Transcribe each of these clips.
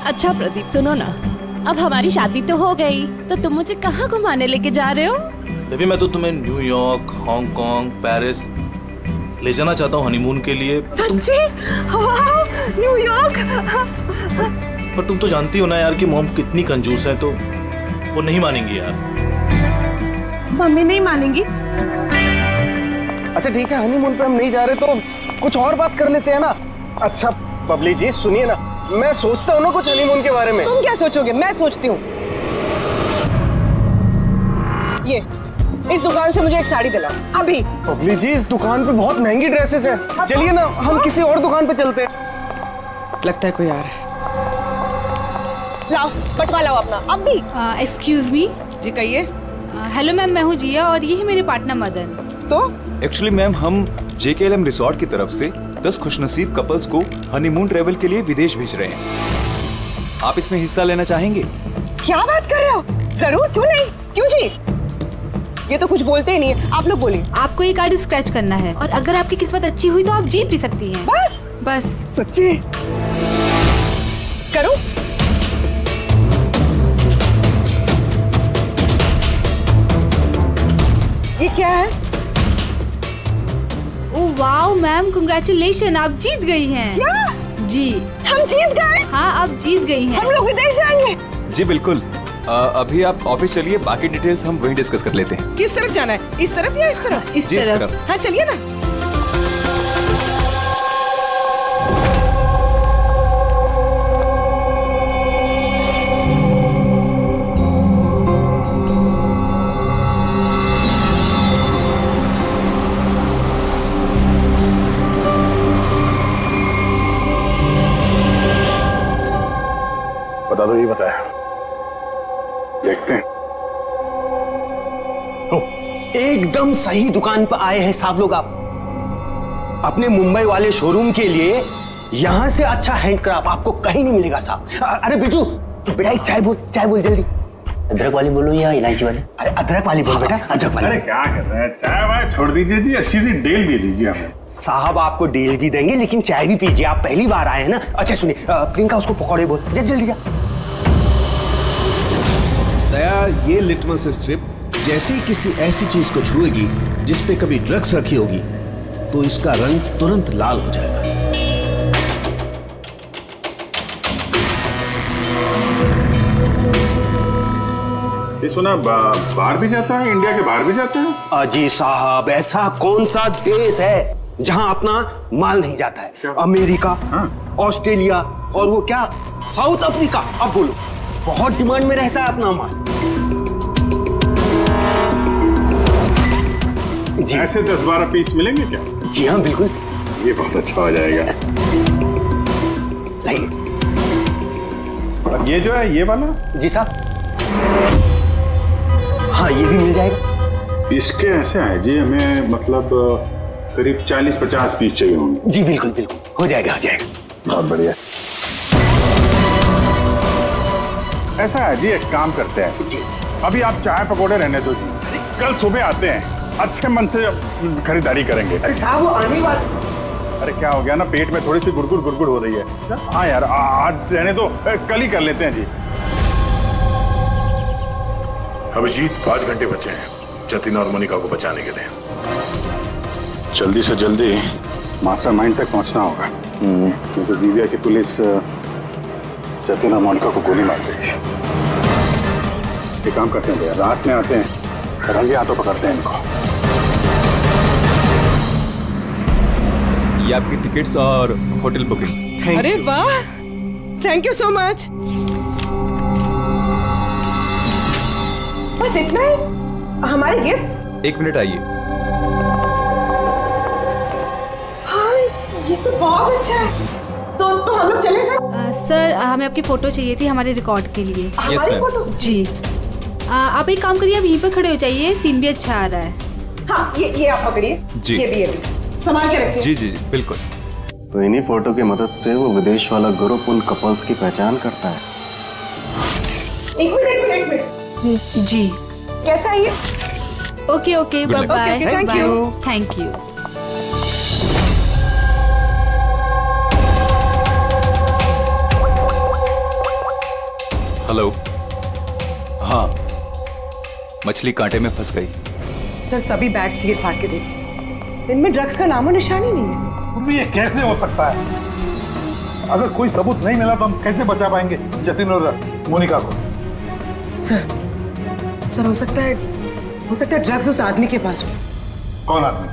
अच्छा प्रदीप सुनो ना, अब हमारी शादी तो हो गई, तो तुम मुझे कहाँ घुमाने लेके जा रहे हो? बेबी मैं तो तुम्हें न्यूयॉर्क, हांगकांग, पेरिस ले जाना चाहता हूँ हनीमून के लिए। सच्ची? वाह, न्यूयॉर्क! पर तुम तो जानती हो ना यार कि मॉम कितनी कंजूस है, तो वो नहीं मानेंगी यार। मम्मी नहीं मानेंगी? अच्छा ठीक है, हनीमून पे हम नहीं जा रहे तो कुछ और बात कर लेते हैं ना। अच्छा बबली जी सुनिए ना, मैं सोचता हूँ ना कुछ हनीमून के बारे में। तुम क्या सोचोगे, मैं सोचती हूँ। ये इस दुकान से मुझे एक साड़ी दिलाओ अभी। बबली जी इस दुकान पे बहुत महंगी ड्रेसेस हैं। चलिए ना हम किसी और दुकान पे चलते हैं। लगता है कोई आ रहा है। लाओ बटवा लाओ अपना अभी। Excuse me. जी कहिए। हेलो मैम, मैं हूँ जिया और ये है मेरे पार्टनर मदन। तो एक्चुअली मैम हम JKLM रिसोर्ट की तरफ से 10 खुशनसीब कपल्स को हनीमून ट्रेवल के लिए विदेश भेज रहे हैं। आप इसमें हिस्सा लेना चाहेंगे? क्या बात कर रहे हो? जरूर, क्यों नहीं, क्यों जी। ये तो कुछ बोलते ही नहीं है, आप लोग बोलिए। आपको ये कार्ड स्क्रैच करना है और अगर आपकी किस्मत अच्छी हुई तो आप जीत भी सकती हैं। बस सच्ची? करो। ये क्या है? ओह वाओ मैम, कांग्रेचुलेशन, आप जीत गई हैं। क्या? जी हम जीत गए? हाँ, आप जीत गई हैं। हम लोग विदेश जाएंगे? जी बिल्कुल। अभी आप ऑफिस चलिए, बाकी डिटेल्स हम वहीं डिस्कस कर लेते हैं। किस तरफ जाना है, इस तरफ या इस तरफ? इस जी इस तरफ। तरफ। हाँ चलिए ना। बता दो, ये बताया। देखते हैं। एकदम सही दुकान पर आए हैं साहब लोग। आप अपने मुंबई वाले शोरूम के लिए यहां से अच्छा हैंडक्राफ्ट आपको कहीं नहीं मिलेगा साहब। अरे बिजू बेटा एक चाय बोल जल्दी। अदरक वाली बोलो या इलायची वाली? अरे अदरक वाली बोल बेटा, अदरक वाली। अरे क्या कर रहे हैं, चाय वाय छोड़ दीजिए जी, अच्छी सी डेल दे दीजिए हमें। साहब आपको डील भी देंगे लेकिन चाय भी पीजिए, आप पहली बार आए हैं ना। अच्छा सुनिए, प्रियंका उसको पकौड़े बोल, जल्दी जा। दया, ये लिटमस स्ट्रिप जैसे ही किसी ऐसी चीज को छुएगी जिस पे कभी ड्रग्स रखी होगी तो इसका रंग तुरंत लाल हो जाएगा। ये सुना बाहर भी जाता है, इंडिया के बाहर भी जाता है? अजी साहब ऐसा कौन सा देश है जहां अपना माल नहीं जाता है? क्या? अमेरिका, हाँ। ऑस्ट्रेलिया और वो क्या साउथ अफ्रीका। अब बोलो, बहुत डिमांड में रहता है अपना माल। जी ऐसे 10-12 पीस मिलेंगे क्या? जी हाँ बिल्कुल। ये बहुत अच्छा हो जाएगा। लाइए। और ये जो है ये वाला? जी साहब, हाँ ये भी मिल जाएगा। इसके ऐसे है जी, हमें मतलब करीब 40-50 पीस चाहिए होंगे। जी बिल्कुल बिल्कुल, हो जाएगा हो जाएगा। बहुत बढ़िया। ऐसा है जी, एक काम करते हैं जी, अभी आप चाय पकौड़े रहने दो जी, कल सुबह आते हैं, अच्छे मन से खरीदारी करेंगे। अरे साहब वो आने वाले। अरे क्या हो गया ना, पेट में थोड़ी सी गुड़गुड़ हो रही है। हाँ यार आज रहने दो, कल ही कर लेते हैं जी। अभिजीत 5 घंटे बचे हैं जतिन और मोनिका को बचाने के लिए। जल्दी से जल्दी मास्टरमाइंड तक पहुंचना होगा, नहीं तो जीविया की पुलिस जतिन और मोनिका को गोली मार देगी। एक काम करते हैं भैया, रात में आते हैं, रंगे हाथों पकड़ते हैं इनको। ये आपकी टिकट्स और होटल बुकिंग्स। अरे वाह, थैंक यू सो मच। बस इतना ही? हमारे गिफ्ट्स? 1 मिनट आइए। हाँ, ये तो बहुत अच्छा है। तो हम लोग चले फिर? सर हमें आपकी फोटो चाहिए थी हमारे रिकॉर्ड के लिए। हमारी फोटो? जी आप एक काम करिए, आप यहीं पे खड़े हो जाइए, सीन भी अच्छा आ रहा है। हाँ ये आप पकड़िए। जी। ये भी संभाल के रखिए। जी जी जी बिल्कुल। तो इन्हीं फोटो की मदद से वो विदेश वाला ग्रुप उन कपल्स की पहचान करता है। एक मिनट। जी कैसा है ये? Okay okay, bye bye. Thank you. Thank you. Hello. हाँ, मछली कांटे में फंस गई। सर सभी बैग चीर फाड़ के देखिए, इनमें ड्रग्स का नामो निशान ही नहीं है। भी ये कैसे हो सकता है? अगर कोई सबूत नहीं मिला तो हम कैसे बचा पाएंगे जतिन और मोनिका को? सर हो सकता है ड्रग्स उस आदमी के पास हो। कौन आदमी?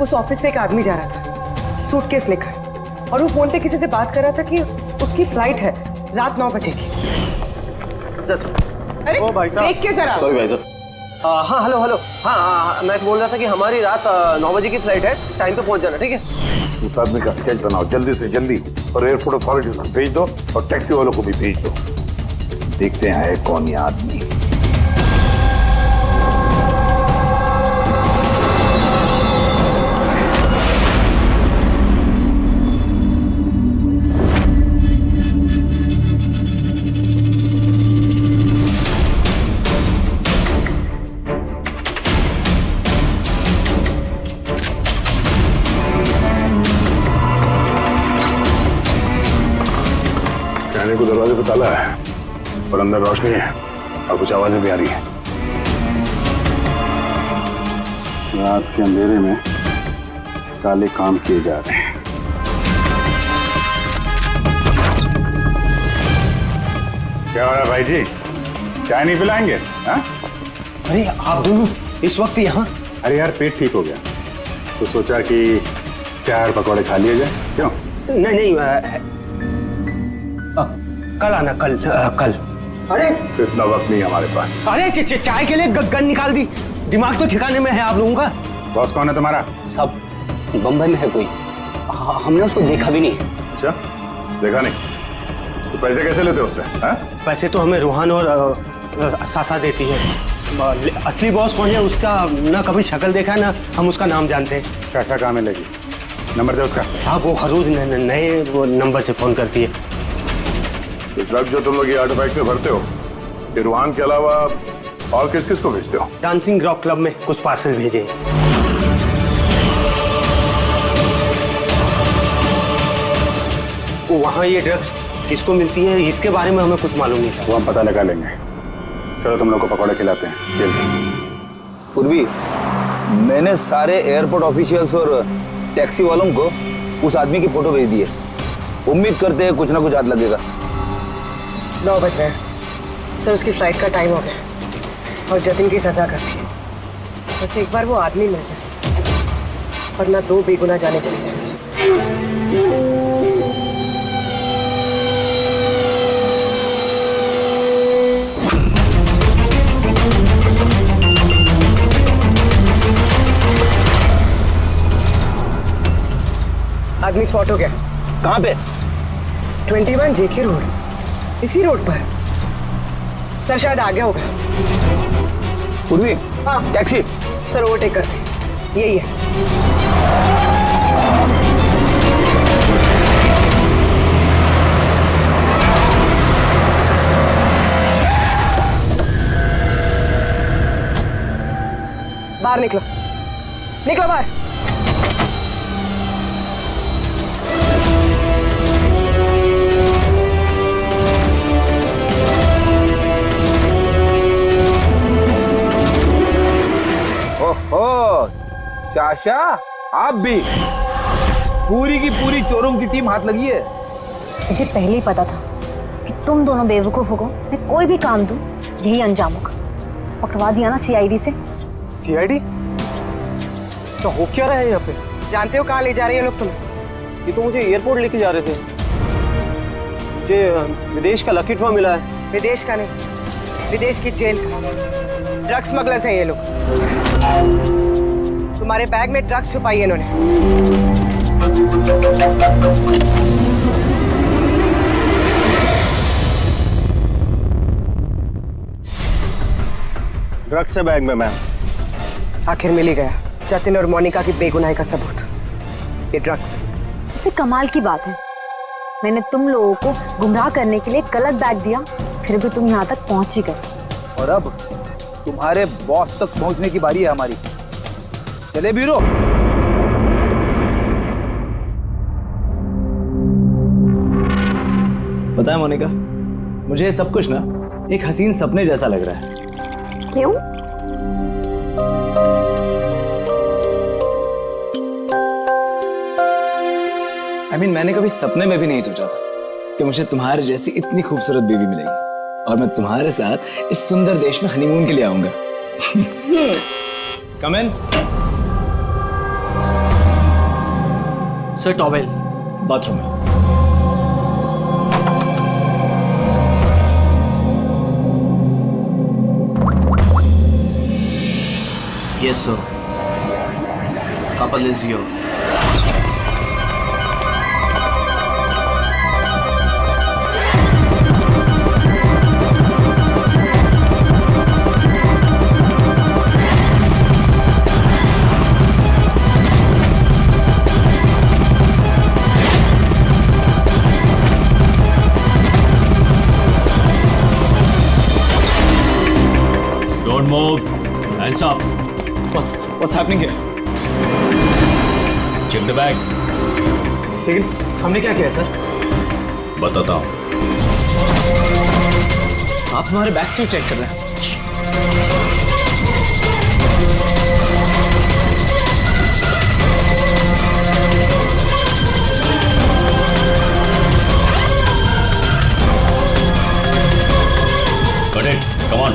उस ऑफिस से एक आदमी जा रहा था सूटकेस लेकर, और वो फोन पे किसी से बात कर रहा था कि उसकी फ्लाइट है रात 9 बजे की। अरे ओ भाई साहब, देख के जरा। सॉरी भाई साहब। हाँ हेलो हेलो। हाँ मैं बोल रहा था कि हमारी रात 9 बजे की फ्लाइट है, टाइम पे पहुंच जाना, ठीक है? उस आदमी का स्केच बनाओ जल्दी से जल्दी और एयरपोर्ट अथॉरिटीज में भेज दो और टैक्सी वालों को भी भेज दो। देखते हैं है कौन ये आदमी। कहने को दरवाजे पे ताला है और अंदर रोशनी है और कुछ आवाजें भी आ रही है। रात के अंधेरे में काले काम किए जा रहे हैं। क्या हो रहा है भाई जी? चाय नहीं पिलाएंगे? हाँ? अरे आप दोनों इस वक्त यहाँ? अरे यार पेट ठीक हो गया तो सोचा कि चाय और पकौड़े खा लिए जाए। क्यों? नहीं कल आना, कल। अरे इतना वक्त नहीं है हमारे पास। अरे चाय के लिए गन निकाल दी। दिमाग तो ठिकाने में है आप लोगों का। बॉस कौन है तुम्हारा? साहब बम्बई में है कोई, हमने उसको देखा भी नहीं। अच्छा, देखा नहीं तो पैसे कैसे लेते हो उससे? हाँ? पैसे तो हमें रूहान और सासा देती है। असली बॉस कौन है उसका ना कभी शक्ल देखा है ना हम उसका नाम जानते हैं। क्या काम है? लेगी नंबर दे उसका। साहब वो हर रोज नए वो नंबर से फोन करती है। ड्रग जो तुम लोग ये आर्टिफैक्ट में भरते हो, ये रूहान के अलावा और किस किस को भेजते हो? डांसिंग रॉक क्लब में कुछ पार्सल भेजे। वहाँ ये ड्रग्स किसको मिलती है इसके बारे में हमें कुछ मालूम नहीं सर। वो हम पता लगा लेंगे। चलो तुम लोग को पकौड़े खिलाते हैं। चल पूर्वी, मैंने सारे एयरपोर्ट ऑफिशियल्स और टैक्सी वालों को उस आदमी की फोटो भेज दी है। उम्मीद करते हैं कुछ ना कुछ हाथ लगेगा। 9 बज रहे हैं सर, उसकी फ्लाइट का टाइम हो गया और जतिन की सजा कर दी। बस एक बार वो आदमी मिल जाए वरना 2 बेगुनाह जाने चली जाएंगी। आदमी स्पॉट हो गया। कहाँ पे? 21 जेके रोड, इसी रोड पर। सर शायद आ गया होगा। पूर्वी, हाँ टैक्सी। सर ओवरटेक करते, यही है। बाहर निकलो, निकलो बाहर। ओहो, शाशा आप भी? पूरी की पूरी चोरों की टीम हाथ लगी है। मुझे पहले ही पता था कि तुम दोनों बेवकूफों को मैं कोई भी काम दूं यही अंजाम होगा। पकड़वा दिया ना सीआईडी से। सीआईडी? तो हो क्या रहा है यहाँ पे? जानते हो कहाँ ले जा रहे हैं लोग तुम्हें? ये तो मुझे एयरपोर्ट लेके जा रहे थे। मुझे विदेश का लकी ड्रॉ मिला है। विदेश का नहीं, विदेश की जेल का। ड्रग स्मगलर्स हैं ये लोग। तुम्हारे बैग में ड्रग छुपाई है इन्होंने। ड्रग्स है बैग में मैम। आखिर मिल ही गया जतिन और मोनिका की बेगुनाही का सबूत। ये ड्रग्स। इससे कमाल की बात है, मैंने तुम लोगों को गुमराह करने के लिए गलत बैग दिया, फिर भी तुम यहाँ तक पहुंच ही गए। और अब तुम्हारे बॉस तक पहुंचने की बारी है हमारी। चले ब्यूरो। पता है मोनिका, मुझे सब कुछ ना एक हसीन सपने जैसा लग रहा है। क्यों? मैंने कभी सपने में भी नहीं सोचा था कि मुझे तुम्हारे जैसी इतनी खूबसूरत बीवी मिलेगी और मैं तुम्हारे साथ इस सुंदर देश में हनीमून के लिए आऊंगा। कम इन। सर टॉवेल बाथरूम में। Yes sir, couple is your. Don't move. Hands up. What's happening here? Check the bag. लेकिन हमने क्या किया सर? बताता हूँ। आप हमारे बैग क्यों चेक कर रहे हैं? Got it. Come on.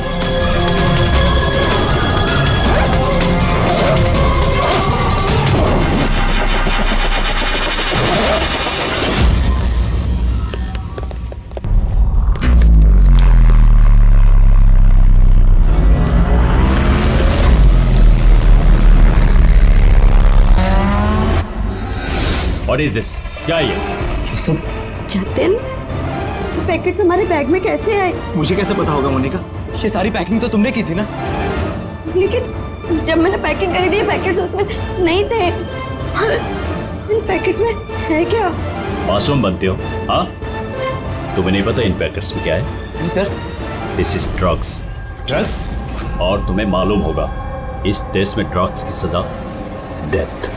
What is this? क्या ये? ये सब जतिन, पैकेट्स हमारे बैग में कैसे आए? मुझे कैसे पता होगा मोनिका? ये सारी पैकिंग तो तुमने की थी ना? लेकिन जब मैंने पैकिंग करी थी ये पैकेट्स उसमें नहीं थे। इन पैकेट्स में है क्या? मासूम बनते हो, हाँ? तुम्हें नहीं पता इन पैकेट्स में क्या है? नहीं sir. This is drugs. Drugs? और तुम्हें मालूम होगा इस देश में ड्रग्स की सजा डेथ।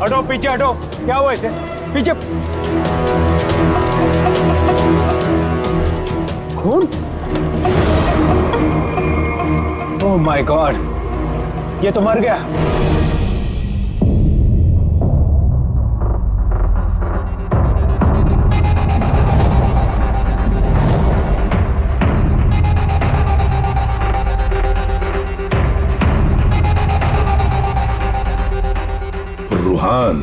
हटो पीछे हटो। क्या हुआ इसे? पीछे। खून? ओह माय गॉड, ये तो मर गया। रूहान,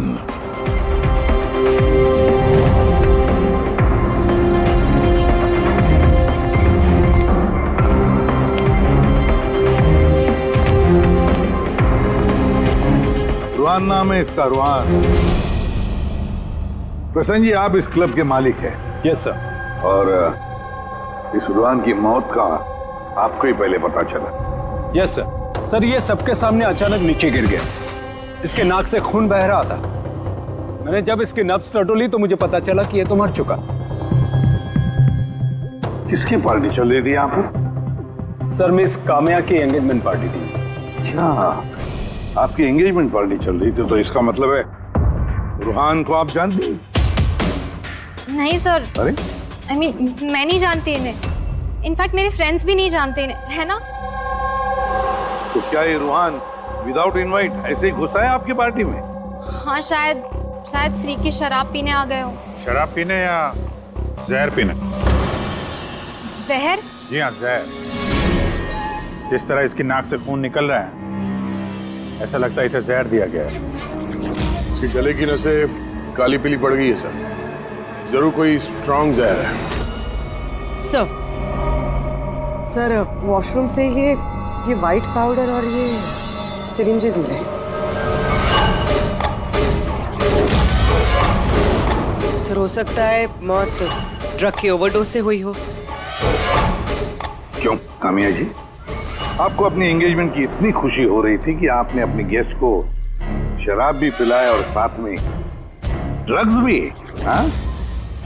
रूहान नाम है इसका, रूहान। प्रसन्न जी, आप इस क्लब के मालिक हैं। Yes sir. और इस रुहान की मौत का आपको ही पहले पता चला? Yes sir. सर, ये सबके सामने अचानक नीचे गिर गया। इसके नाक से खून बह रहा था। मैंने जब इसकी नब्ज टटोली तो मुझे पता चला कि ये तो मर चुका। किसकी पार्टी चल रही थी यहाँ पर? सर, मिस काम्या की एंगेजमेंट पार्टी थी। अच्छा, आपकी एंगेजमेंट पार्टी चल रही थी, तो इसका मतलब है रुहान को आप जानती हैं? नहीं सर। अरे I mean, मैं नहीं जानती इन्हें। इनफैक्ट मेरे फ्रेंड्स भी नहीं जानते इन्हें, है ना? तो क्या ये रुहान विदाउट इनवाइट ऐसे ही घुसा है आपकी पार्टी में? हाँ, शायद फ्री की शराब पीने आ गए हो। शराब पीने या जहर पीने? जहर? जी हाँ, जहर। जिस तरह इसकी नाक से खून निकल रहा है, ऐसा लगता है इसे जहर दिया गया है। इसके गले की नसें काली पीली पड़ गई है सर। जरूर कोई स्ट्रॉन्ग जहर है। सर, वॉशरूम से ये वाइट पाउडर और ये सिरिंजेस मिले। तो हो सकता है मौत ड्रग की ओवरडोज से हुई हो। क्यों कामिया जी, आपको अपनी एंगेजमेंट की इतनी खुशी हो रही थी कि आपने अपने गेस्ट को शराब भी पिलाया और साथ में ड्रग्स भी? हाँ?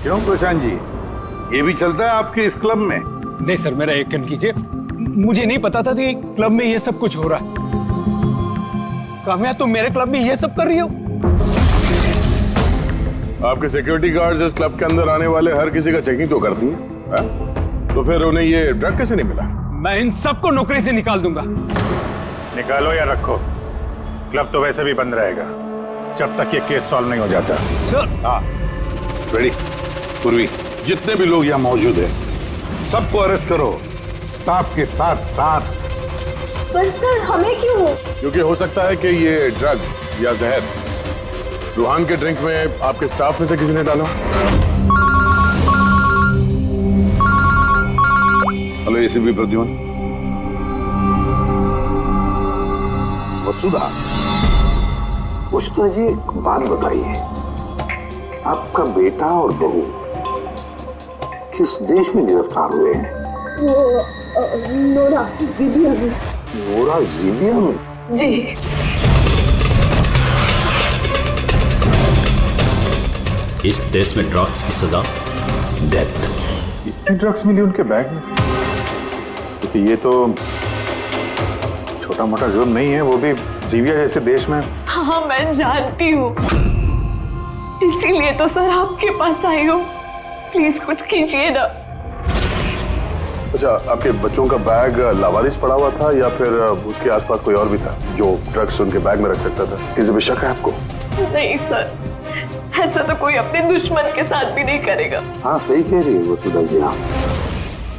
क्यों प्रशांत जी, ये भी चलता है आपके इस क्लब में? नहीं सर, मेरा यकीन कीजिए, मुझे नहीं पता था कि क्लब में ये सब कुछ हो रहा है। काम्या, तुम मेरे क्लब में ये सब कर रही हो? आपके सिक्योरिटी गार्ड्स इस क्लब के अंदर आने वाले हर किसी का चेकिंग तो करती हैं। तो फिर उन्हें ये ड्रग कैसे नहीं मिला? मैं इन सबको नौकरी से निकाल दूंगा। निकालो या रखो, क्लब तो वैसे भी बंद रहेगा जब तक ये केस सॉल्व नहीं हो जाता। सर। हाँ, रेडी। पूर्वी, जितने भी लोग यहाँ मौजूद हैं, सबको अरेस्ट करो, स्टाफ के साथ साथ। पर सर, हमें क्यों? क्योंकि हो सकता है कि ये ड्रग या जहर रुहान के ड्रिंक में आपके स्टाफ में से किसी ने डाला। Hello ACP Pradyuman. वसुधा, वसुधा जी, एक बात बताइए, आपका बेटा और बहू किस देश में गिरफ्तार हुए हैं? वो नोरा जीबिया में। नोरा जीबिया में? जी। इस देश में ड्रग्स की सजा डेथ। इतने ड्रग्स मिली उनके बैग में से? क्योंकि ये तो छोटा मोटा जुर्म नहीं है, वो भी जीबिया जैसे देश में। हाँ, मैं जानती हूँ, इसीलिए तो सर आपके पास आई हूँ। प्लीज कुछ कीजिए ना। अच्छा, आपके बच्चों का बैग लावारिस पड़ा हुआ था या फिर उसके आसपास कोई और भी था जो ड्रग्स उनके बैग में रख सकता था? किसी पे शक है आपको? नहीं सर, ऐसा तो कोई अपने दुश्मन के साथ भी नहीं करेगा। हाँ, सही कह रही है वसुधा जी आप।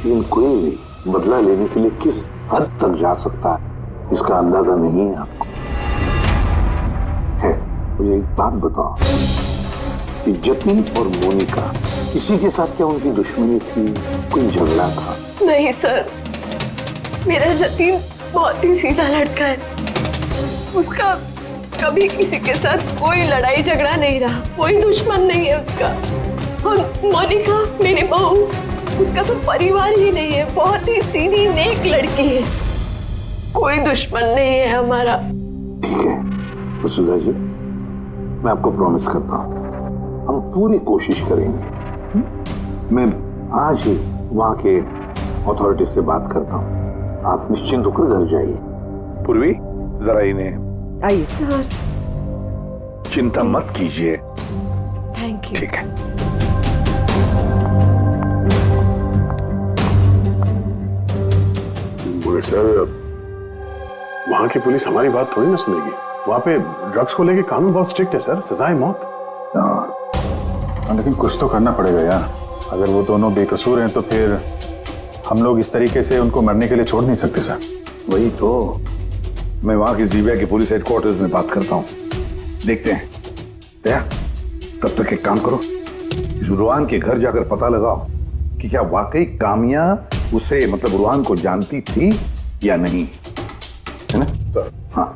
लेकिन कोई भी बदला लेने के लिए किस हद तक जा सकता है, इसका अंदाजा नहीं है आपको। है, मुझे एक बात बताओ कि जतिन और मोनिका, किसी के साथ क्या उनकी दुश्मनी थी? कोई झगड़ा था? नहीं सर, मेरा जतिन बहुत ही सीधा लड़का है। उसका कभी किसी के साथ कोई लड़ाई झगड़ा नहीं रहा, कोई दुश्मन नहीं है उसका। और मोनिका मेरी बहू, उसका तो परिवार ही नहीं है, बहुत ही सीधी नेक लड़की है, कोई दुश्मन नहीं है हमारा। ठीक है वसुधा जी, मैं आपको प्रॉमिस करता हूँ, हम पूरी कोशिश करेंगे। मैं आज ही वहाँ के अथॉरिटी से बात करता हूँ, आप निश्चिंत होकर घर जाइए। पूर्वी, जरा इन्हें आइए। चिंता मत कीजिए। Thank you. ठीक है। बोले सर, वहाँ की पुलिस हमारी बात थोड़ी ना सुनेगी। वहाँ पे ड्रग्स को लेके कानून बहुत स्ट्रिक्ट है सर, सजा है मौत। लेकिन कुछ तो करना पड़ेगा यार। अगर वो दोनों बेकसूर हैं तो फिर हम लोग इस तरीके से उनको मरने के लिए छोड़ नहीं सकते सर। वही तो, मैं वहाँ की जीबिया के पुलिस हेडक्वार्टर्स में बात करता हूँ, देखते हैं। दया, तब तक एक काम करो, इस रुहान के घर जाकर पता लगाओ कि क्या वाकई कामिया उसे, मतलब रुहान को जानती थी या नहीं, है ना सर? हाँ।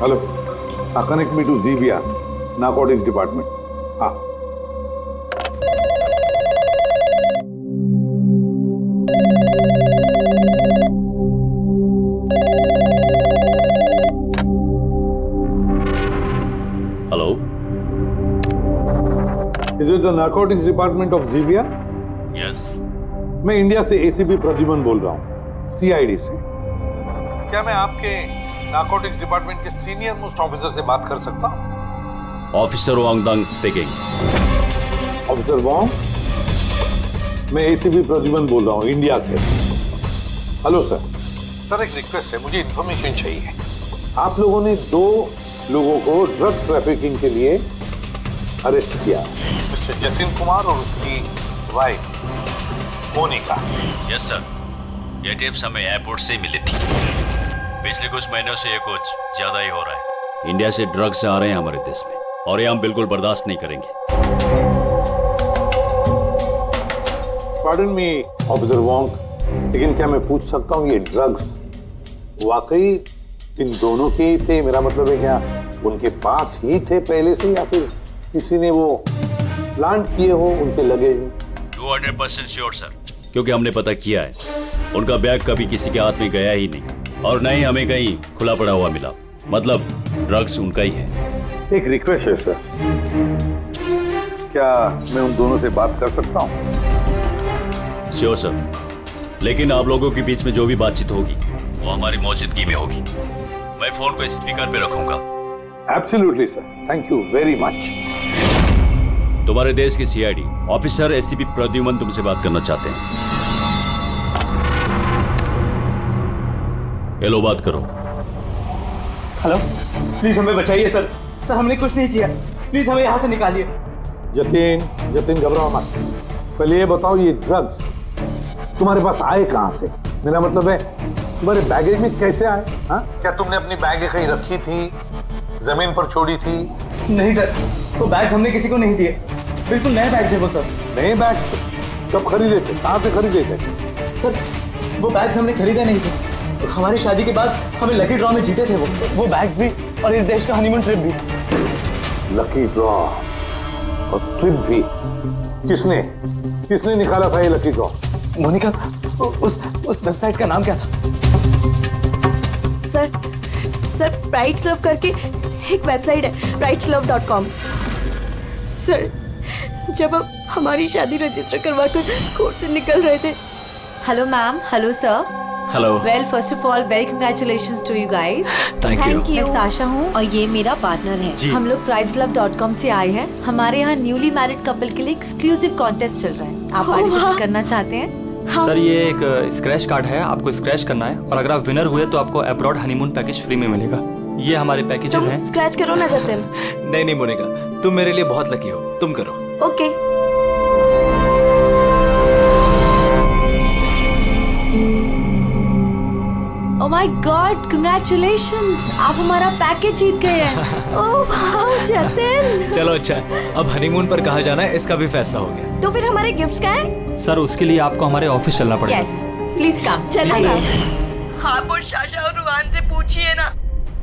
Hello, connect me to Zibia narcotics department. हाँ, hello, is it the narcotics department of Zibia? Yes. मैं इंडिया से एसीपी प्रद्युमन बोल रहा हूँ, सीआईडी से। क्या मैं आपके नारकोटिक्स डिपार्टमेंट के सीनियर मोस्ट ऑफिसर से बात कर सकता हूँ? Officer Wangdang speaking. Officer Wong, मैं एसीपी प्रद्युमन बोल रहा हूँ इंडिया से। Hello sir. सर, एक रिक्वेस्ट है, मुझे इंफॉर्मेशन चाहिए। आप लोगों ने 2 लोगों को ड्रग ट्रैफिकिंग के लिए अरेस्ट किया, मिस्टर जतिन कुमार और उसकी वाइफ मोनिका। यस सर, ये टिप्स हमें एयरपोर्ट से मिली थी। पिछले कुछ महीनों से ये कुछ ज्यादा ही हो रहा है। इंडिया से ड्रग्स आ रहे हैं हमारे देश में और ये हम बिल्कुल बर्दाश्त नहीं करेंगे। पार्डन मी ऑफिसर वॉन्ग, लेकिन क्या मैं पूछ सकता हूँ ये ड्रग्स वाकई इन दोनों के ही थे? मेरा मतलब है क्या उनके पास ही थे पहले से, या फिर किसी ने वो प्लांट किए हो उनके लगेज में? 200% श्योर सर, क्योंकि हमने पता किया है उनका बैग कभी किसी के हाथ में गया ही नहीं और न ही हमें कहीं खुला पड़ा हुआ मिला। मतलब ड्रग्स उनका ही है। एक रिक्वेस्ट है सर, क्या मैं उन दोनों से बात कर सकता हूँ? श्योर सर, लेकिन आप लोगों के बीच में जो भी बातचीत होगी वो हमारी मौजूदगी में होगी। मैं फोन को स्पीकर पे रखूंगा। Absolutely sir, thank you very much. तुम्हारे देश के सीआईडी ऑफिसर एसीपी प्रद्युमन तुमसे बात करना चाहते हैं। हेलो, बात करो। हेलो, प्लीज हमें बचाइए सर। सर, हमने कुछ नहीं किया, प्लीज हमें यहाँ से निकालिए। जतिन घबराओ मत। पहले ये बताओ, ये ड्रग्स तुम्हारे पास आए कहाँ से? मेरा मतलब है तुम्हारे बैगेज में कैसे आए? हाँ, क्या तुमने अपनी बैग कहीं रखी थी, जमीन पर छोड़ी थी? नहीं सर, वो बैग्स हमने किसी को नहीं दिए। बिल्कुल नए बैग्स है वो सर। नए बैग? कब खरीदे थे, कहाँ से खरीदे थे? सर, वो बैग्स हमने खरीदे नहीं थे। हमारी शादी के बाद हमें लकी ड्रॉ में जीते थे वो बैग्स भी, और इस देश का हनीमून ट्रिप भी। लकी ड्रॉ और ट्रिप भी? किसने निकाला था ये लकी ड्रॉ? मोनिका, उस वेबसाइट का नाम क्या था? सर प्राइड्स लव करके एक वेबसाइट है, prideslove.com। सर, जब हम हमारी शादी रजिस्टर करवाकर कोर्ट से निकल रहे थे। Hello ma'am, hello sir. Hello. Well, first of all very congratulations to you guys. Thank you. मैं साशा हूँ और ये मेरा पार्टनर है। हम लोग prideslove.com से आए हैं। हमारे यहाँ न्यूली मैरिड कपल के लिए एक्सक्लूसिव कॉन्टेस्ट चल रहा है। आप पार्टिसिपेट करना चाहते हैं? हाँ। सर, ये एक स्क्रैच कार्ड है, आपको स्क्रैच करना है और अगर आप विनर हुए तो आपको अब्रॉड हनीमून पैकेज फ्री में मिलेगा। ये हमारे पैकेजेस हैं। स्क्रैच करो ना जतिन। नहीं मोनिका, तुम मेरे लिए बहुत लकी हो, तुम करो। Okay. Oh my God, congratulations, आप हमारा पैकेज जीत गए हैं। Oh wow Jatin. चलो अच्छा, अब हनीमून पर कहाँ जाना है इसका भी फैसला हो गया। तो फिर हमारे गिफ्ट्स क्या है? सर, उसके लिए आपको हमारे ऑफिस चलना पड़ेगा। Yes, please come. चलिए। आप और शाशा और रुहान से पूछिए ना,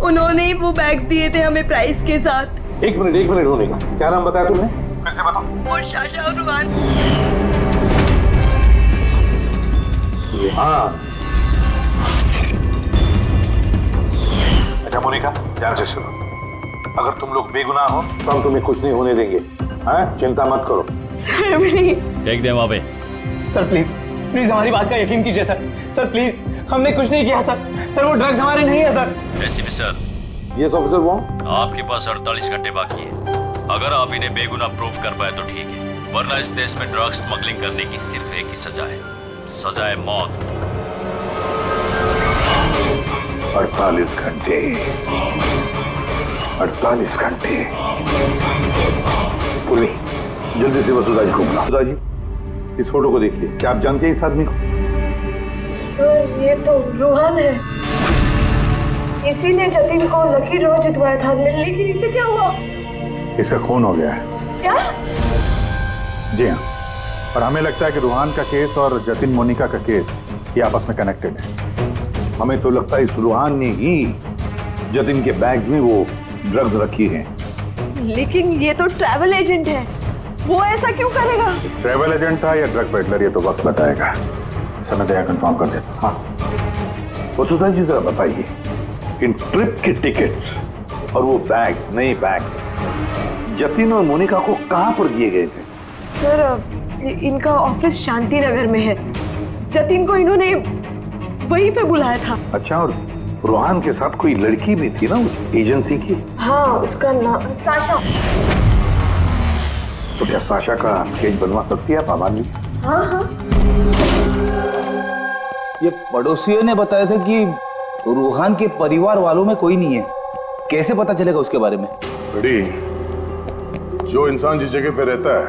उन्होंने ही वो बैग्स दिए थे हमें प्राइस के साथ। एक मिनट होने का, क्या नाम बताया तुमने? फिर से बताओ। और शाशा और रुहान। हाँ, अच्छा मोनिका, ध्यान से सुनो। अगर तुम लोग बेगुनाह हो तो हम तुम्हें कुछ नहीं होने देंगे। हाँ, चिंता मत करो। Sir please. देख दे वहाँ पे। सर प्लीज हमारी बात का यकीन कीजिए सर। सर प्लीज, हमने कुछ नहीं किया सर। सर, वो ड्रग्स हमारे नहीं है sir. ACP sir, yes officer Wong, आपके पास 48 घंटे बाकी है। अगर आप इन्हें बेगुनाह प्रूव कर पाए तो ठीक है, वरना इस देश में ड्रग्स स्मगलिंग करने की सिर्फ एक ही सजा है, सजा है मौत। 48 घंटे। 48 घंटे। पूरी जल्दी से वसुधा जी को बुलाओ। वसुधा जी, इस फोटो को देखिए, क्या आप जानते हैं इस आदमी को? सर, ये तो रुहान है। इसी ने जतिन को लकी ड्रॉ जितवाया था, लेकिन इसे क्या हुआ? इसका खून हो गया है। क्या? जी हाँ, और हमें लगता है कि रुहान का केस और जतिन मोनिका का केस ये आपस में कनेक्टेड है। हमें तो लगता है इस रुहान ने ही जतिन के बैग में वो ड्रग्स रखी हैं। लेकिन ये तो ट्रैवल एजेंट है, वो ऐसा क्यों करेगा? ट्रैवल एजेंट था या ड्रग पेडलर, ये तो वक्त बताएगा। समय दया कंफर्म कर देता। हाँ, वसुधा जी जरा बताइए, इन ट्रिप के टिकट्स और वो बैग्स, नए बैग्स जतिन और मोनिका को कहां पर दिए गए थे? सर, इनका ऑफिस शांति नगर में है। जतिन को इन्होंने वहीं पे बुलाया था। अच्छा, और रोहान के साथ कोई लड़की भी थी ना उस एजेंसी की? हाँ, उसका नाम साशा। तो क्या साशा का स्केच बनवा सकती है आप आवाज जी? हाँ हाँ। ये पड़ोसियों ने बताया था कि रूहान के परिवार वालों में कोई नहीं है। कैसे पता चलेगा उसके बारे में? बड़ी, जो इंसान जिस जगह पे रहता है,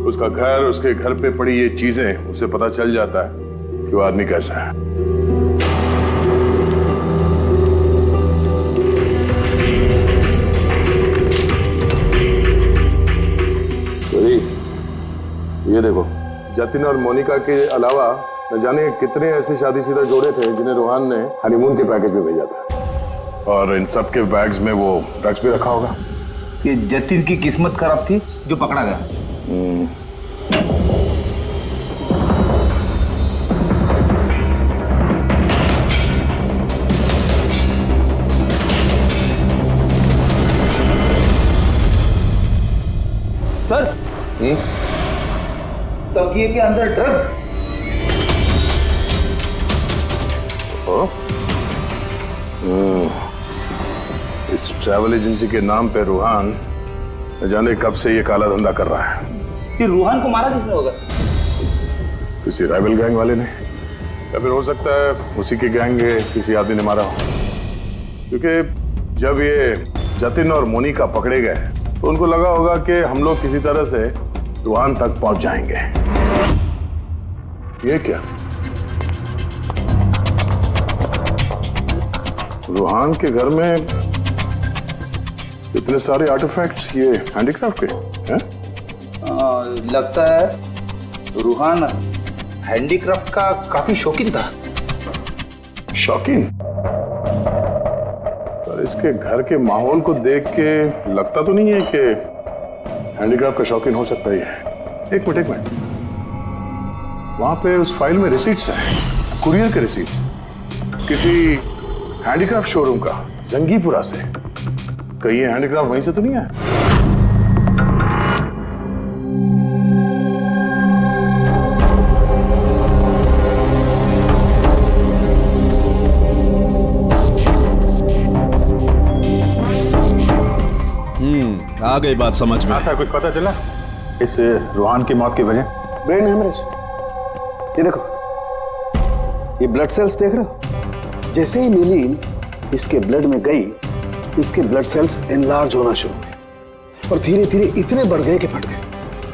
उसका घर, उसके घर पे पड़ी ये चीजें, उससे पता चल जाता है कि वो आदमी कैसा है। बड़ी, ये देखो, जतिन और मोनिका के अलावा न जाने कितने ऐसे शादीशुदा जोड़े थे जिन्हें रोहान ने हनीमून के पैकेज में भेजा था, और इन सब के बैग्स में वो ड्रग्स भी रखा होगा। ये जतिन की किस्मत खराब थी जो पकड़ा गया। सर, तकिए के अंदर ड्रग। इस ट्रैवल एजेंसी के नाम पे रूहान न जाने कब से ये काला धंधा कर रहा है। ये रूहान को मारा किसने होगा? किसी राइवल गैंग वाले ने, या फिर हो सकता है उसी के गैंग के किसी आदमी ने मारा हो। क्योंकि जब ये जतिन और मोनिका पकड़े गए तो उनको लगा होगा कि हम लोग किसी तरह से रूहान तक पहुंच जाएंगे। ये क्या? रूहान के घर में इतने सारे आर्टिफैक्ट्स, ये हैंडीक्राफ्ट के हैं? लगता है रूहान हैंडीक्राफ्ट का काफी शौकीन था। शौकीन? पर इसके घर के माहौल को देख के लगता तो नहीं है कि हैंडीक्राफ्ट का शौकीन हो सकता ही है। एक मिनट, वहां पे उस फाइल में रिसीट्स हैं, कुरियर के रिसीट्स, किसी हैंडीक्राफ्ट शोरूम का, जंगीपुरा से। कहीं ये हैंडीक्राफ्ट वहीं से तो नहीं है? आ गई बात समझ में। था कुछ पता चला इस रूहान की मौत की वजह? Brain haemorrhage. ये देखो, ये ब्लड सेल्स देख रहे हो? जैसे ही मिलीन इसके ब्लड में गई, इसके ब्लड सेल्स एनलार्ज होना शुरू हुए और धीरे धीरे इतने बढ़ गए कि फट गए।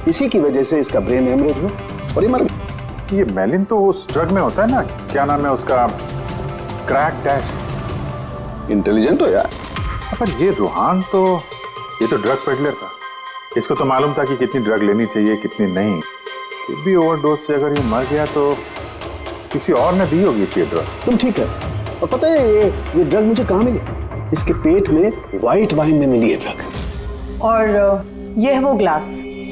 इसी की वजह से इसका ब्रेन हेमरेज हुआ और ये मर गया। ये मेलिन तो उस ड्रग में होता है ना, क्या नाम है उसका? Crack dash. इंटेलिजेंट हो यार। पर ये रूहान तो, ये तो ड्रग पेडलर था। इसको तो मालूम था कि कितनी ड्रग लेनी चाहिए, कितनी नहीं। फिर भी ओवरडोज से अगर ये मर गया तो किसी और ने दी होगी इसी ड्रग। तुम ठीक है। और पता है ये ड्रग मुझे कहाँ मिली? इसके पेट में व्हाइट वाइन में मिली है ड्रग। और ये है वो ग्लास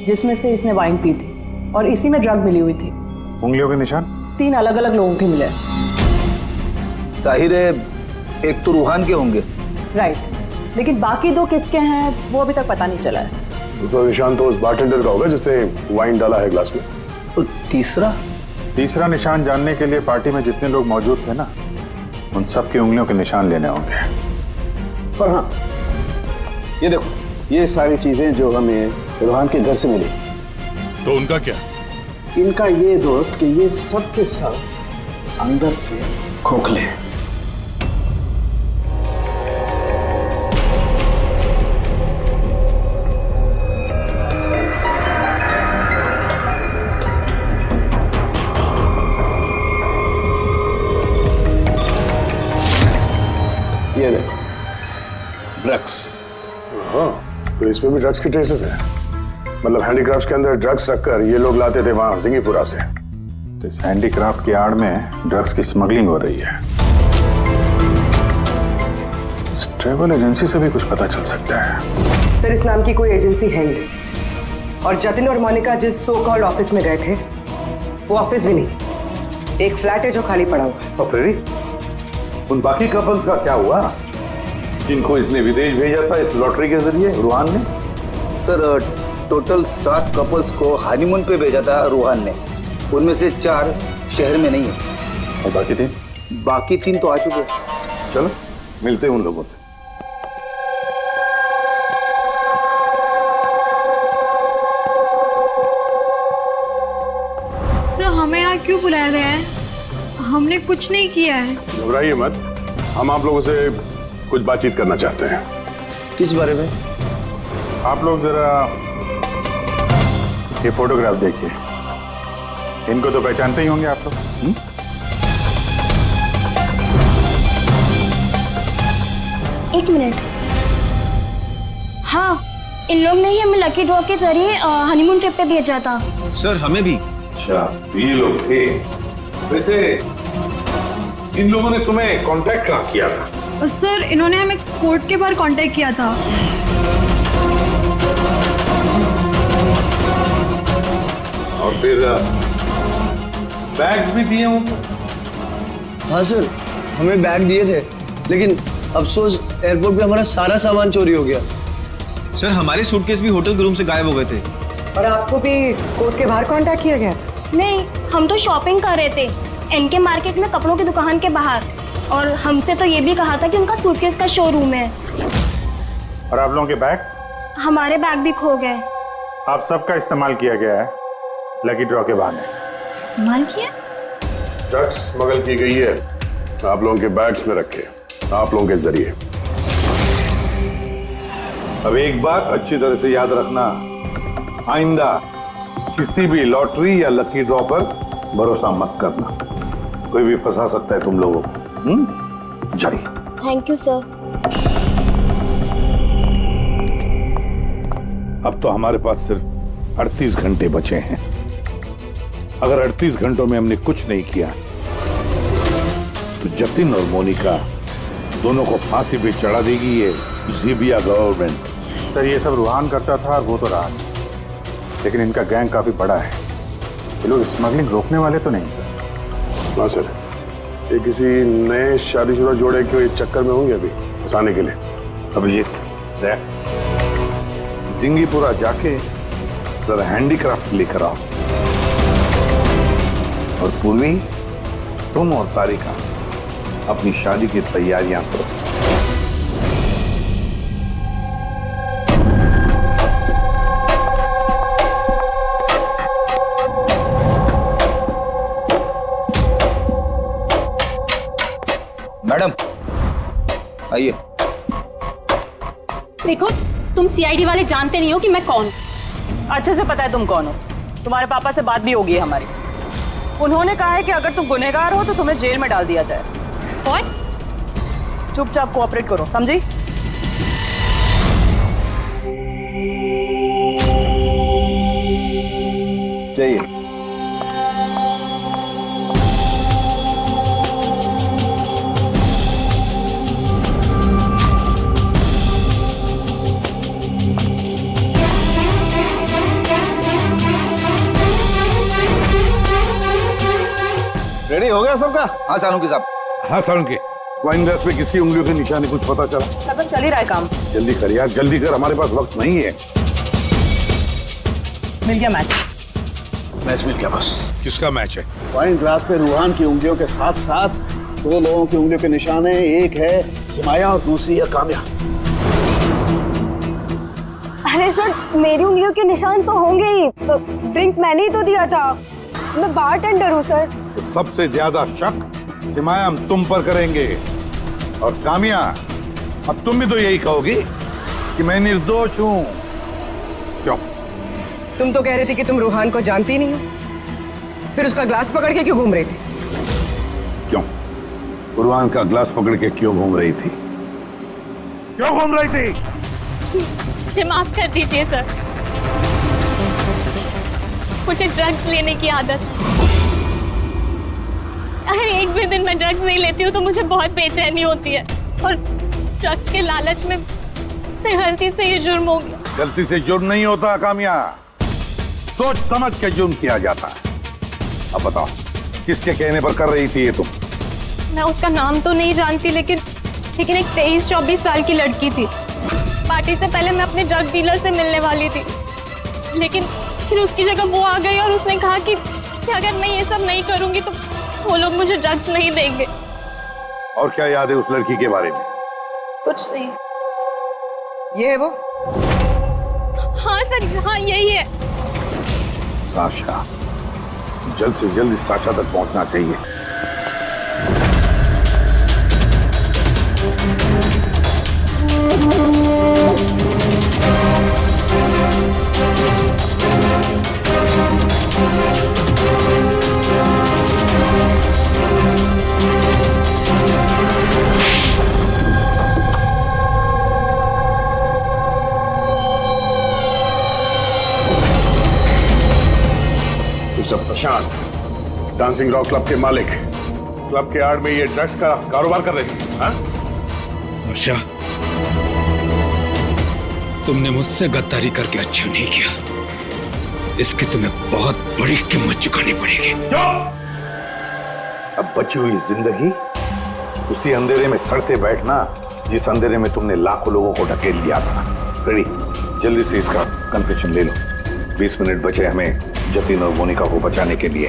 जिसमें से इसने वाइन पी थी और इसी में ड्रग मिली हुई थी। उंगलियों के निशान 3 अलग अलग लोगों के मिले। जाहिर है एक तो रूहान के होंगे। राइट, लेकिन बाकी 2 किसके हैं वो अभी तक पता नहीं चला है। दूसरा निशान तो उस बारटेंडर का होगा जिसने वाइन डाला है ग्लास में। और तीसरा निशान जानने के लिए पार्टी में जितने लोग मौजूद थे ना, उन सब की उंगलियों के निशान लेने होंगे। और हाँ, ये देखो, ये सारी चीजें जो हमें रूहान के घर से मिली, तो उनका क्या? इनका ये दोस्त कि ये सब के सब अंदर से खोखले हैं। ये देखो, ड्रग्स। हाँ, तो इसमें भी ड्रग्स के ट्रेसेस हैं। मतलब हैंडीक्राफ्ट के अंदर ड्रग्स रखकर ये लोग लाते थे वहां जिंगीपुरा से। तो इस हैंडीक्राफ्ट की आड़ में ड्रग्स की स्मगलिंग हो रही है। इस ट्रैवल एजेंसी से भी कुछ पता चल सकता है। सर इस नाम की कोई एजेंसी है ही नहीं। और जतिन और मोनिका जिस सो कॉल्ड ऑफिस में गए थे वो ऑफिस भी नहीं, एक फ्लैट है जो खाली पड़ा हुआ है। और फिर उन बाकी कपल्स का क्या हुआ जिनको इसने विदेश भेजा था इस लॉटरी के जरिए रूहान ने? सर टोटल 7 कपल्स को हनीमून पे भेजा था रूहान ने, उनमें से 4 शहर में नहीं है। और बाकी 3? बाकी 3 तो आ चुके हैं। चलो मिलते हैं उन लोगों से। सर हमें यहाँ क्यों बुलाया गया है? हमने कुछ नहीं किया है। घबराइए मत, हम आप लोगों से कुछ बातचीत करना चाहते हैं। किस बारे में? आप लोग जरा ये फोटोग्राफ देखिए, इनको तो पहचानते ही होंगे आप लोग। एक मिनट, हाँ इन लोग ने ही हमें लकी ड्रॉ के जरिए हनीमून ट्रिप पे भेजा था। सर हमें भी। अच्छा ये लोग थे। वैसे इन लोगों ने तुम्हें कांटेक्ट कहाँ किया था? सर इन्होंने हमें कोर्ट के बाहर कांटेक्ट किया था। और फिर बैग्स भी दिए उनको? हाँ सर हमें बैग दिए थे, लेकिन अफसोस एयरपोर्ट पे हमारा सारा सामान चोरी हो गया। सर हमारे सूटकेस भी होटल के रूम से गायब हो गए थे। और आपको भी कोर्ट के बाहर कांटेक्ट किया गया? नहीं, हम तो शॉपिंग कर रहे थे एनके मार्केट में कपड़ों की दुकान के बाहर, और हमसे तो ये भी कहा था कि उनका सूटकेस का शोरूम है। और आप लोगों के बैग? हमारे बैग भी खो गए। आप सबका इस्तेमाल किया गया है लकी ड्रॉ के बहाने। इस्तेमाल किया? ड्रग्स स्मगल की गई है आप लोगों के बैग्स में रखे, आप लोगों के जरिए। अब एक बात अच्छी तरह से याद रखना, आइंदा किसी भी लॉटरी या लकी ड्रॉ पर भरोसा मत करना, कोई भी फंसा सकता है तुम लोगों को। जाइए। Thank you sir. अब तो हमारे पास सिर्फ 38 घंटे बचे हैं। अगर 38 घंटों में हमने कुछ नहीं किया तो जतिन और मोनिका दोनों को फांसी पे चढ़ा देगी ये ज़ीबिया गवर्नमेंट। सर ये सब रूहान करता था और वो तो रहा, लेकिन इनका गैंग काफी बड़ा है। ये लोग स्मगलिंग रोकने वाले तो नहीं सर? हाँ सर, ये किसी नए शादीशुदा जोड़े के चक्कर में होंगे अभी फंसाने के लिए। अभिजीत जिंगीपुरा जाके जरा हैंडीक्राफ्ट लेकर आओ, और पूर्वी तुम और तारिका अपनी शादी की तैयारियां करो। मैडम आइए। देखो तुम सीआईडी वाले जानते नहीं हो कि मैं कौन हूँ। अच्छे से पता है तुम कौन हो। तुम्हारे पापा से बात भी होगी हमारी। उन्होंने कहा है कि अगर तुम गुनहगार हो तो तुम्हें जेल में डाल दिया जाए। और चुपचाप कोऑपरेट करो, समझी? चाहिए। रेडी हो गया सबका? हाँ सालुंकी साहब। हाँ सालुंकी, वाइन ग्लास पे किसकी उंगलियों के निशान कुछ पता चला? लगभग चल ही रहा है काम। जल्दी कर यार, जल्दी कर, हमारे पास वक्त नहीं है। मिल गया मैच। मैच मिल गया बस। किसका मैच है? वाइन ग्लास पे रूहान की उंगलियों के साथ साथ 2 लोगों की उंगलियों के निशान है। एक है सिमाया और दूसरी है काम्या। अरे सर मेरी उंगलियों के निशान तो होंगे ही, ड्रिंक मैंने ही तो दिया था, मैं बारटेंडर हूँ सर। तो सबसे ज्यादा शक सिमाया तुम पर करेंगे, और कामिया अब तुम भी तो यही कहोगी कि मैं निर्दोष हूँ। क्यों? तुम तो कह रही थी कि तुम रूहान को जानती नहीं हो, फिर उसका ग्लास पकड़ के क्यों घूम रही थी? क्यों? रूहान का ग्लास पकड़ के क्यों घूम रही थी? क्यों घूम रही थी? मुझे माफ कर दीजिए सर, मुझे ड्रग्स लेने की आदत। अगर एक भी दिन मैं ड्रग्स नहीं लेती हूँ तो मुझे बहुत बेचैनी होती है, और ड्रग्स के लालच में से गलती से ये जुर्म हो गया। गलती से जुर्म नहीं होता कामिया, सोच समझ के जुर्म किया जाता है। अब बताओ किसके कहने पर कर रही थी ये तुम? मैं उसका नाम तो नहीं जानती, लेकिन एक 23-24 साल की लड़की थी। पार्टी से पहले मैं अपने ड्रग डीलर से मिलने वाली थी, लेकिन फिर उसकी जगह वो आ गई और उसने कहा कि अगर मैं ये सब नहीं करूंगी तो वो लोग मुझे ड्रग्स नहीं देंगे। और क्या याद है उस लड़की के बारे में? कुछ नहीं। ये है वो? हाँ सर, हाँ यही है। साशा, जल्द से जल्द इस साशा तक पहुंचना चाहिए। सब प्रशांत, डांसिंग रॉक क्लब के मालिक, क्लब के आड़ में ये ड्रग्स का कारोबार कर रहे थे, हाँ? साशा, तुमने मुझसे गद्दारी करके अच्छा नहीं किया। इसकी तुम्हें बहुत बड़ी कीमत चुकानी पड़ेगी। अब बची हुई जिंदगी उसी अंधेरे में सड़ते बैठना जिस अंधेरे में तुमने लाखों लोगों को ढकेल लिया था। रेडी, जल्दी से इसका कन्फेशन ले लो। 20 मिनट बचे हमें जतिन और मोनिका को बचाने के लिए।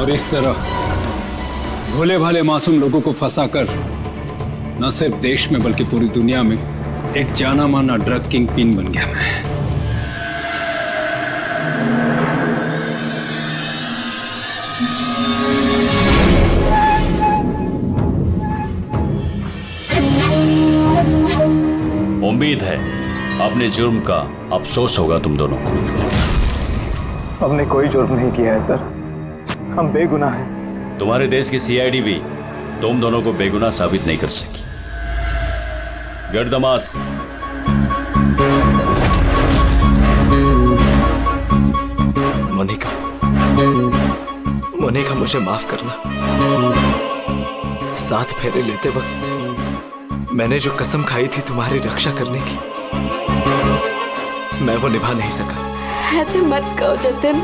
और इस तरह भोले भाले मासूम लोगों को फंसाकर न सिर्फ देश में बल्कि पूरी दुनिया में एक जाना माना ड्रग किंग पिन बन गया मैं। उम्मीद है अपने जुर्म का अफसोस होगा तुम दोनों को। हमने कोई जुर्म नहीं किया है सर, हम बेगुनाह हैं। तुम्हारे देश की सीआईडी भी तुम दोनों को बेगुनाह साबित नहीं कर सकी। Get the mask. मोनिका, मुझे माफ करना। 7 फेरे लेते वक्त मैंने जो कसम खाई थी तुम्हारी रक्षा करने की, मैं वो निभा नहीं सका। ऐसे मत कहो जतिन,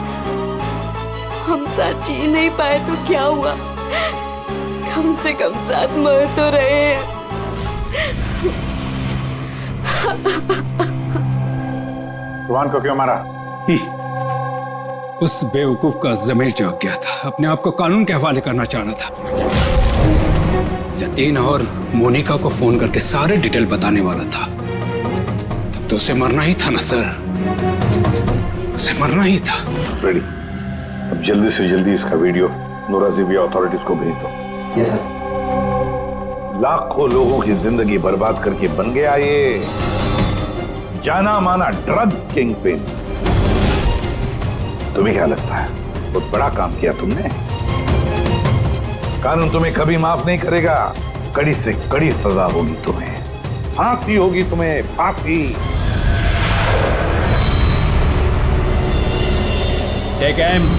हम साथ जी नहीं पाए तो क्या हुआ, कम से कम साथ मर तो रहे हैं। रुहान को क्यों मारा? उस बेवकूफ का ज़मीर जाग गया था, अपने आप को कानून के हवाले करना चाहना था। जतीन और मोनिका को फोन करके सारे डिटेल बताने वाला था। तब तो उसे मरना ही था ना सर, उसे मरना ही था। रेडी, अब जल्दी से जल्दी इसका वीडियो नोराजिबिया अथॉरिटीज को भेज दो। Yes sir. लाखों लोगों की जिंदगी बर्बाद करके बन गया ये जाना माना ड्रग किंग पिन। तुम्हें क्या लगता है बहुत बड़ा काम किया तुमने? कानून तुम्हें कभी माफ नहीं करेगा, कड़ी से कड़ी सजा होगी तुम्हें, फांसी होगी तुम्हें, फांसी। Take em.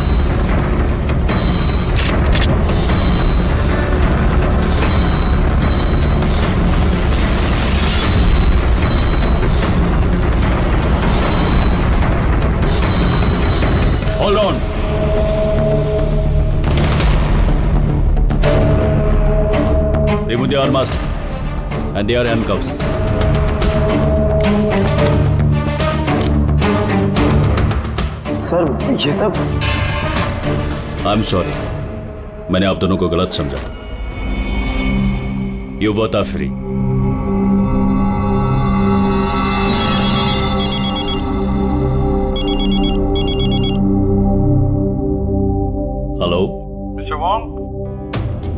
Hold on. Remove the arms and their handcuffs. Sir, ये सब I'm sorry. मैंने आप दोनों को गलत समझा। You both are free. Hello mister Wong,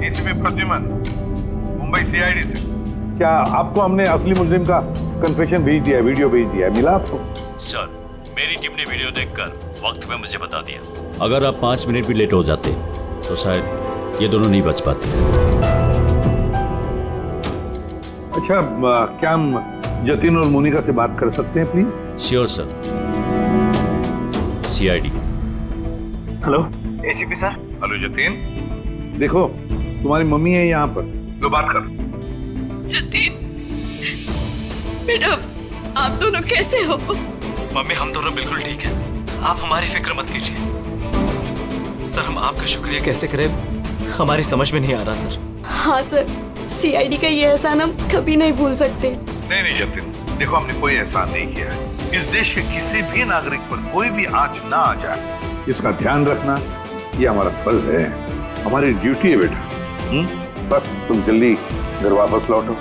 ACP Pradyuman, Mumbai CID से। क्या आपको हमने असली मुजरिम का कन्फेशन भेज दिया, वीडियो भेज दिया, मिला आपको? सर, मेरी टीम ने वीडियो देखकर वक्त में मुझे बता दिया। अगर आप 5 मिनट भी लेट हो जाते तो शायद ये दोनों नहीं बच पाते। अच्छा, क्या हम जतिन और मोनिका से बात कर सकते हैं please? Sure sir. CID. Hello ACP sir. Hello Jatin, देखो तुम्हारी मम्मी है यहाँ पर, लो बात कर। जतीन बेटा, आप दोनों कैसे हो? मम्मी हम दोनों बिल्कुल ठीक हैं। आप हमारी फिक्र मत कीजिए। सर हम आपका शुक्रिया कैसे करें हमारी समझ में नहीं आ रहा सर। हाँ सर, सीआईडी का ये एहसान हम कभी नहीं भूल सकते। नहीं नहीं जतिन, देखो हमने कोई एहसान नहीं किया है। इस देश के किसी भी नागरिक पर कोई भी आंच ना आ जाए, इसका ध्यान रखना ये हमारा फर्ज है, हमारी ड्यूटी है बेटा। बस तुम जल्दी घर वापस लौटो,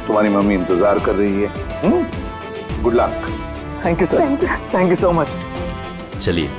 तुम्हारी मम्मी इंतजार कर रही है। Good luck. Thank you sir, thank you so much. चलिए